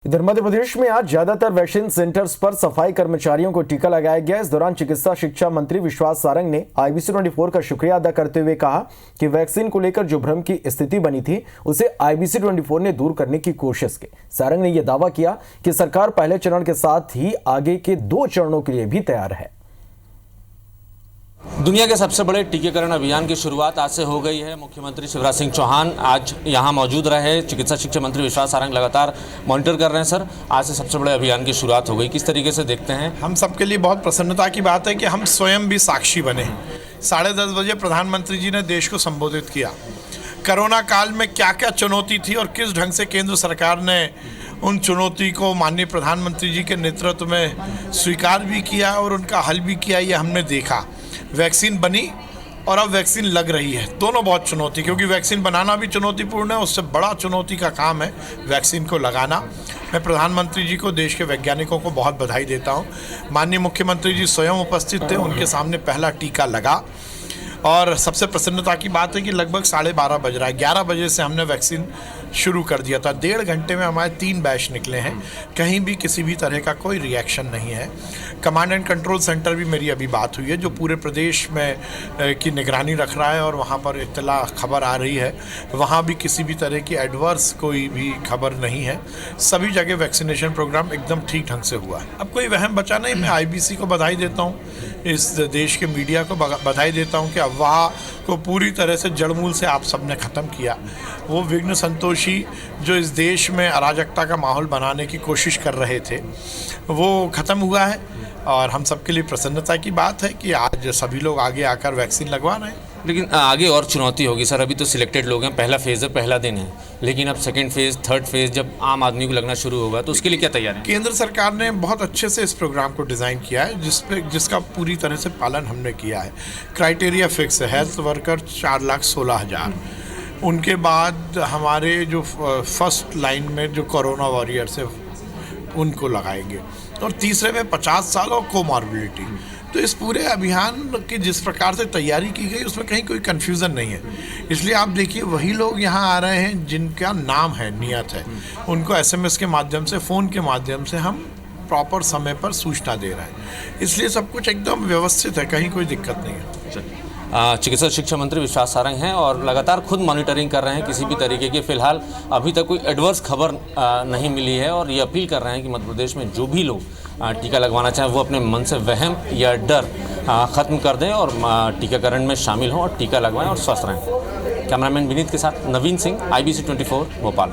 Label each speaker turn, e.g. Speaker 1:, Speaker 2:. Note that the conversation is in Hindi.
Speaker 1: इधर मध्य प्रदेश में आज ज्यादातर वैक्सीन सेंटर्स पर सफाई कर्मचारियों को टीका लगाया गया। इस दौरान चिकित्सा शिक्षा मंत्री विश्वास सारंग ने IBC 24 का शुक्रिया अदा करते हुए कहा कि वैक्सीन को लेकर जो भ्रम की स्थिति बनी थी उसे IBC 24 ने दूर करने की कोशिश की। सारंग ने यह दावा किया कि सरकार पहले चरण के साथ ही आगे के 2 चरणों के लिए भी तैयार है।
Speaker 2: दुनिया के सबसे बड़े टीकाकरण अभियान की शुरुआत आज से हो गई है। मुख्यमंत्री शिवराज सिंह चौहान आज यहां मौजूद रहे। चिकित्सा शिक्षा मंत्री विश्वास सारंग लगातार मॉनिटर कर रहे हैं। सर, आज से सबसे बड़े अभियान की शुरुआत हो गई, किस तरीके से देखते हैं?
Speaker 3: हम सबके लिए बहुत प्रसन्नता की बात है कि हम स्वयं भी साक्षी बने। 10:30 बजे प्रधानमंत्री जी ने देश को संबोधित किया। कोरोना काल में क्या क्या चुनौती थी और किस ढंग से केंद्र सरकार ने उन चुनौती को माननीय प्रधानमंत्री जी के नेतृत्व में स्वीकार भी किया और उनका हल भी किया, ये हमने देखा। वैक्सीन बनी और अब वैक्सीन लग रही है, दोनों बहुत चुनौती, क्योंकि वैक्सीन बनाना भी चुनौतीपूर्ण है, उससे बड़ा चुनौती का काम है वैक्सीन को लगाना। मैं प्रधानमंत्री जी को, देश के वैज्ञानिकों को बहुत बधाई देता हूं। माननीय मुख्यमंत्री जी स्वयं उपस्थित थे, उनके सामने पहला टीका लगा और सबसे प्रसन्नता की बात है कि लगभग 12:30 बज रहा है, 11 बजे से हमने वैक्सीन शुरू कर दिया था। 1.5 घंटे में हमारे 3 बैच निकले हैं, कहीं भी किसी भी तरह का कोई रिएक्शन नहीं है। कमांड एंड कंट्रोल सेंटर भी मेरी अभी बात हुई है, जो पूरे प्रदेश में की निगरानी रख रहा है और वहाँ पर इत्तला खबर आ रही है, वहाँ भी किसी भी तरह की एडवर्स कोई भी खबर नहीं है। सभी जगह वैक्सीनेशन प्रोग्राम एकदम ठीक ढंग से हुआ है। अब कोई वहम बचा नहीं। मैं IBC को बधाई देता हूँ, इस देश के मीडिया को बधाई देता हूँ कि अफवाह को पूरी तरह से जड़मूल से आप सबने ख़त्म किया। वो विघ्न संतोषी जो इस देश में अराजकता का माहौल बनाने की कोशिश कर रहे थे, वो ख़त्म हुआ है और हम सबके लिए प्रसन्नता की बात है कि आज सभी लोग आगे आकर वैक्सीन लगवा रहे हैं।
Speaker 2: लेकिन आगे और चुनौती होगी सर। अभी तो सिलेक्टेड लोग हैं, पहला फेज़ है, पहला दिन है, लेकिन अब सेकंड फेज़, थर्ड फेज़ जब आम आदमी को लगना शुरू होगा तो उसके लिए क्या तैयार है?
Speaker 3: केंद्र सरकार ने बहुत अच्छे से इस प्रोग्राम को डिज़ाइन किया है, जिसका पूरी तरह से पालन हमने किया है। क्राइटेरिया फिक्स है, हेल्थ वर्कर 4,16,000। उनके बाद हमारे जो फर्स्ट लाइन में जो कोरोना वॉरियर्स है उनको लगाएंगे, और तीसरे में 50 साल और कोमॉर्बिडिटी। तो इस पूरे अभियान की जिस प्रकार से तैयारी की गई उसमें कहीं कोई कन्फ्यूज़न नहीं है। इसलिए आप देखिए, वही लोग यहाँ आ रहे हैं जिनका नाम है, नियत है, उनको SMS के माध्यम से, फ़ोन के माध्यम से हम प्रॉपर समय पर सूचना दे रहे हैं। इसलिए सब कुछ एकदम व्यवस्थित है, कहीं कोई दिक्कत नहीं है।
Speaker 2: चिकित्सा शिक्षा मंत्री विश्वास सारंग हैं और लगातार खुद मॉनिटरिंग कर रहे हैं। किसी भी तरीके की फ़िलहाल अभी तक कोई एडवर्स खबर नहीं मिली है और ये अपील कर रहे हैं कि मध्य प्रदेश में जो भी लोग टीका लगवाना चाहें वो अपने मन से वहम या डर ख़त्म कर दें और टीकाकरण में शामिल हों और टीका लगवाएं और स्वस्थ रहें। कैमरामैन विनीत के साथ नवीन सिंह, IBC 24 भोपाल।